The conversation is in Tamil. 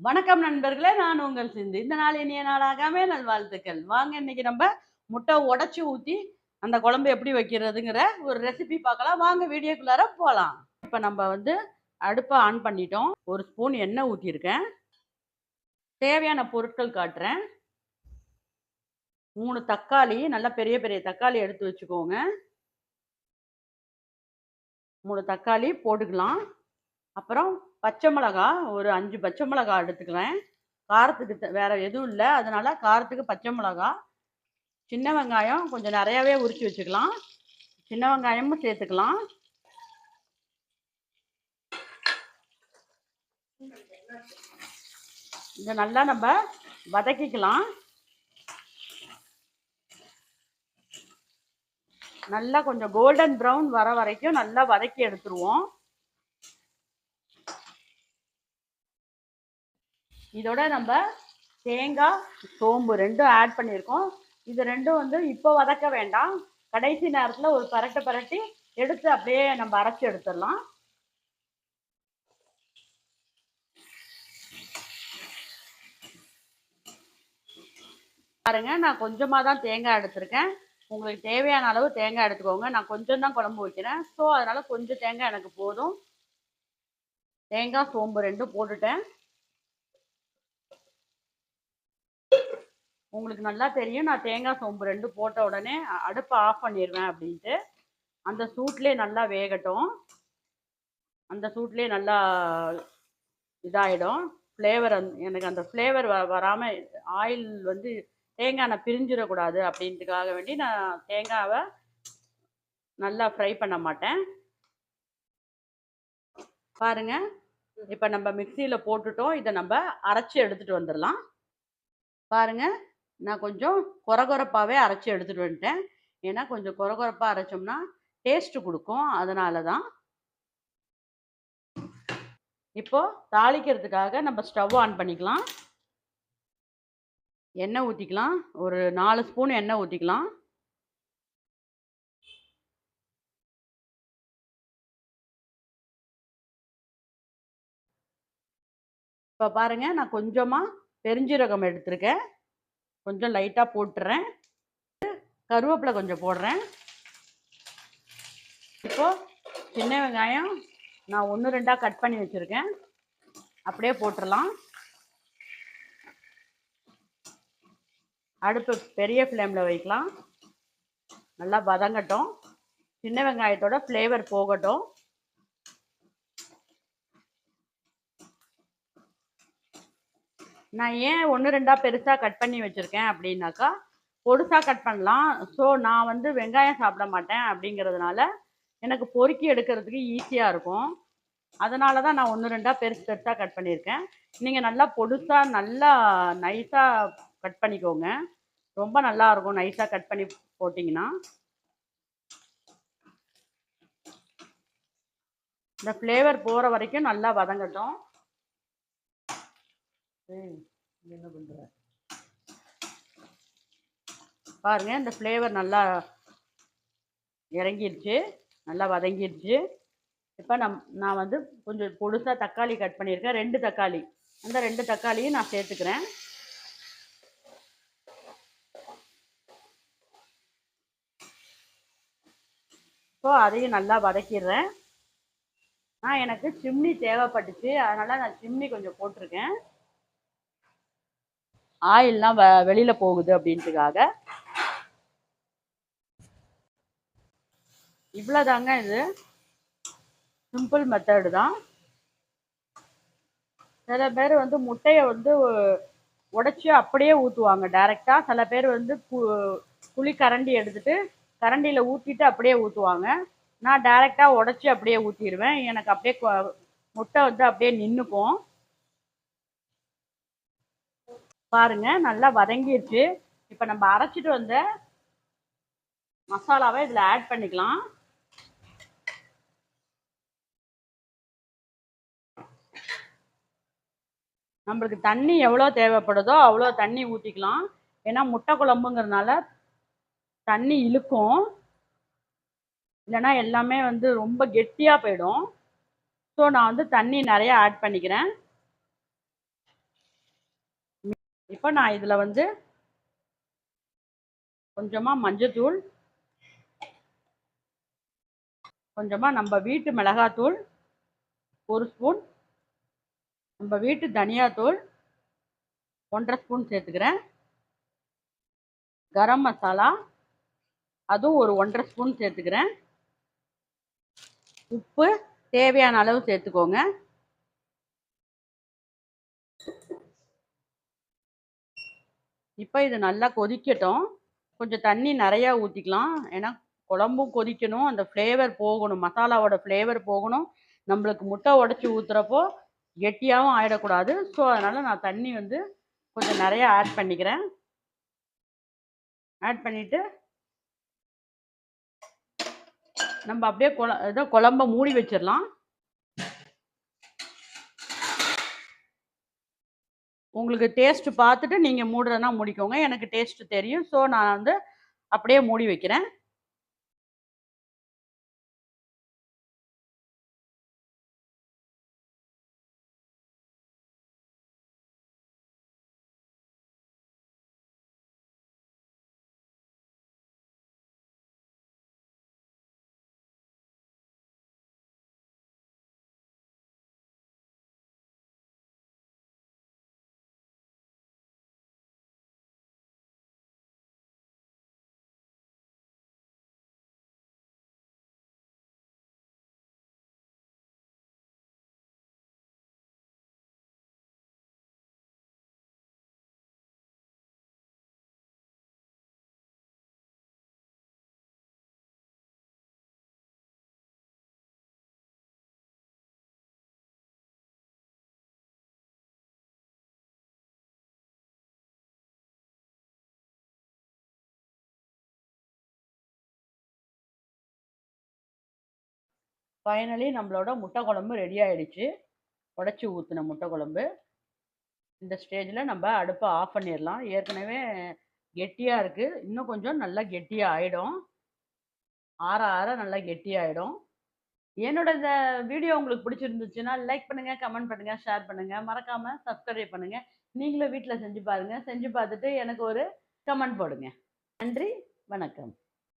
வணக்கம் நண்பர்களே, நான் உங்கள் சிந்து. இந்த நாள் இனிய நாளாகவே நல்வாழ்த்துக்கள். வாங்க இன்னைக்கு நம்ம முட்டை உடைச்சு ஊத்தி அந்த குழம்பு எப்படி வைக்கிறதுங்கிற ஒரு ரெசிபி பார்க்கலாம். வாங்க வீடியோக்குள்ளார போலாம். இப்ப நம்ம அடுப்ப ஆன் பண்ணிட்டோம். 1 ஸ்பூன் எண்ணெய் ஊத்தியிருக்கேன். தேவையான பொருட்கள் காட்டுறேன். 3 தக்காளி, நல்ல பெரிய பெரிய தக்காளி எடுத்து வச்சுக்கோங்க. 3 தக்காளி போட்டுக்கலாம். அப்புறம் பச்சை மிளகா ஒரு 5 பச்சை மிளகா எடுத்துக்கிறேன். காரத்துக்கு வேற எதுவும் இல்ல. அதனால காரத்துக்கு பச்சை மிளகா. சின்ன வெங்காயம் கொஞ்சம் நிறையாவே உரிச்சு வச்சுக்கலாம். சின்ன வெங்காயமும் சேர்த்துக்கலாம். இதை நல்லா நம்ம வதக்கிக்கலாம். நல்லா கொஞ்சம் கோல்டன் ப்ரௌன் வர வரைக்கும் நல்லா வதக்கி எடுத்துருவோம். இதோட நம்ம தேங்காய், சோம்பு ரெண்டும் ஆட் பண்ணியிருக்கோம். இது ரெண்டும் இப்போ வதக்க வேண்டாம். கடைசி நேரத்தில் ஒரு பரட்டி எடுத்து அப்படியே நம்ம அரைச்சி எடுத்துடலாம். பாருங்க, நான் கொஞ்சமாக தான் தேங்காய் எடுத்திருக்கேன். உங்களுக்கு தேவையான அளவு தேங்காய் எடுத்துக்கோங்க. நான் கொஞ்சம் தான் குழம்பு வைக்கிறேன். ஸோ அதனால கொஞ்சம் தேங்காய் எனக்கு போதும். தேங்காய், சோம்பு ரெண்டும் போட்டுட்டேன். உங்களுக்கு நல்லா தெரியும், நான் தேங்காய், சோம்பு ரெண்டும் போட்ட உடனே அடுப்பை ஆஃப் பண்ணிடுவேன் அப்படின்ட்டு. அந்த சூட்லேயே நல்லா வேகட்டும். அந்த சூட்லேயே நல்லா இதாகிடும். ஃப்ளேவர் எனக்கு அந்த ஃப்ளேவர் வராமல் ஆயில் தேங்காய் எண்ணெய் பிரிஞ்சிடக்கூடாது அப்படின்ட்டுக்காக வேண்டி நான் தேங்காவை நல்லா ஃப்ரை பண்ண மாட்டேன். பாருங்க, இப்போ நம்ம மிக்சியில் போட்டுட்டோம். இதை நம்ம அரைச்சி எடுத்துகிட்டு வந்துடலாம். பாருங்க, நான் கொஞ்சம் கொரகொரப்பாகவே அரைச்சி எடுத்துகிட்டு வந்துட்டேன். ஏன்னா கொஞ்சம் கொரகொரப்பாக அரைச்சோம்னா டேஸ்ட்டு கொடுக்கும். அதனால தான். இப்போ தாளிக்கிறதுக்காக நம்ம ஸ்டவ் ஆன் பண்ணிக்கலாம். எண்ணெய் ஊற்றிக்கலாம். ஒரு 4 ஸ்பூன் எண்ணெய் ஊற்றிக்கலாம். இப்போ பாருங்க, நான் கொஞ்சமாக பெருஞ்சீரகம் எடுத்திருக்கேன். கொஞ்சம் லைட்டாக போட்டுறேன். கருவேப்பிலை கொஞ்சம் போடுறேன். இப்போ சின்ன வெங்காயம் நான் 1 2 கட் பண்ணி வச்சுருக்கேன். அப்படியே போட்டுடலாம். அடுப்பு பெரிய ஃப்ளேமில் வைக்கலாம். நல்லா வதங்கட்டும். சின்ன வெங்காயத்தோட ஃப்ளேவர் போகட்டும். நான் ஏன் 1 2 பெருசாக கட் பண்ணி வச்சுருக்கேன் அப்படின்னாக்கா, பொடுசாக கட் பண்ணலாம். ஸோ நான் வெங்காயம் சாப்பிட மாட்டேன் அப்படிங்கிறதுனால எனக்கு பொறுக்கி எடுக்கிறதுக்கு ஈஸியாக இருக்கும். அதனால தான் நான் 1 2 பெருசாக கட் பண்ணியிருக்கேன். நீங்கள் நல்லா பொடுசாக நல்லா நைஸாக கட் பண்ணிக்கோங்க. ரொம்ப நல்லாயிருக்கும் நைஸாக கட் பண்ணி போட்டிங்கன்னா. இந்த ஃப்ளேவர் போகிற வரைக்கும் நல்லா வதங்கட்டும். என்ன பண்ணுற பாருங்க, இந்த ஃப்ளேவர் நல்லா இறங்கிடுச்சு, நல்லா வதங்கிடுச்சு. இப்போ நான் கொஞ்சம் பொடுசாக தக்காளி கட் பண்ணியிருக்கேன். 2 தக்காளி. அந்த 2 தக்காளியும் நான் சேர்த்துக்கிறேன். இப்போ அதையும் நல்லா வதக்கிடுறேன். எனக்கு சிம்னி தேவைப்பட்டுச்சு, அதனால் நான் சிம்னி கொஞ்சம் போட்டிருக்கேன். ஆயில்லாம் வெளியில் போகுது அப்படின்ட்டுக்காக. இவ்வளோதாங்க, இது சிம்பிள் மெத்தடு தான். சில பேர் முட்டையை உடைச்சி அப்படியே ஊற்றுவாங்க டைரெக்டாக. சில பேர் புளி கரண்டி எடுத்துகிட்டு கரண்டியில் ஊற்றிட்டு அப்படியே ஊற்றுவாங்க. நான் டைரெக்டாக உடைச்சி அப்படியே ஊற்றிடுவேன். எனக்கு அப்படியே முட்டை அப்படியே நின்றுக்கும். பாருங்க, நல்லா வதங்கிடுச்சு. இப்போ நம்ம அரைச்சிட்டு வந்த மசாலாவை இதில் ஆட் பண்ணிக்கலாம். நம்மளுக்கு தண்ணி எவ்வளோ தேவைப்படுதோ அவ்வளோ தண்ணி ஊற்றிக்கலாம். ஏன்னா முட்டை குழம்புங்கிறதுனால தண்ணி இழுக்கும், இல்லைன்னா எல்லாமே ரொம்ப கெட்டியாக போயிடும். ஸோ நான் தண்ணி நிறையா ஆட் பண்ணிக்கிறேன். இப்போ நான் இதில் வந்து கொஞ்சமாக மஞ்சத்தூள், கொஞ்சமாக நம்ம வீட்டு மிளகாத்தூள் 1 ஸ்பூன், நம்ம வீட்டு தனியாத்தூள் 1½ ஸ்பூன் சேர்த்துக்கிறேன். கரம் மசாலா அதுவும் ஒரு 1½ ஸ்பூன் சேர்த்துக்கிறேன். உப்பு தேவையான அளவு சேர்த்துக்கோங்க. இப்போ இது நல்லா கொதிக்கட்டும். கொஞ்சம் தண்ணி நிறையா ஊற்றிக்கலாம். ஏன்னா குழம்பும் கொதிக்கணும், அந்த ஃப்ளேவர் போகணும், மசாலாவோட ஃப்ளேவர் போகணும். நம்மளுக்கு முட்டை உடச்சி ஊற்றுறப்போ கெட்டியாகவும் ஆகிடக்கூடாது. ஸோ அதனால் நான் தண்ணி வந்து கொஞ்சம் நிறையா ஆட் பண்ணிக்கிறேன். ஆட் பண்ணிவிட்டு நம்ம அப்படியே குழம்ப மூடி வச்சிடலாம். உங்களுக்கு டேஸ்ட்டு பார்த்துட்டு நீங்கள் மூடுறதுனா மூடிக்கோங்க. எனக்கு டேஸ்ட்டு தெரியும். ஸோ நான் வந்து அப்படியே மூடி வைக்கிறேன். ஃபைனலி நம்மளோட முட்டை குழம்பு ரெடி ஆயிடுச்சு. உடச்சி ஊற்றின முட்டை குழம்பு. இந்த ஸ்டேஜில் நம்ம அடுப்பை ஆஃப் பண்ணிடலாம். ஏற்கனவே கெட்டியாக இருக்குது, இன்னும் கொஞ்சம் நல்லா கெட்டியாக ஆகிடும். ஆற ஆற நல்லா கெட்டியாகிடும். என்னோட இந்த வீடியோ உங்களுக்கு பிடிச்சிருந்துச்சுன்னா லைக் பண்ணுங்கள், கமெண்ட் பண்ணுங்கள், ஷேர் பண்ணுங்கள், மறக்காமல் சப்ஸ்கிரைப் பண்ணுங்கள். நீங்களும் வீட்டில் செஞ்சு பாருங்கள். செஞ்சு பார்த்துட்டு எனக்கு ஒரு கமெண்ட் போடுங்க. நன்றி, வணக்கம்.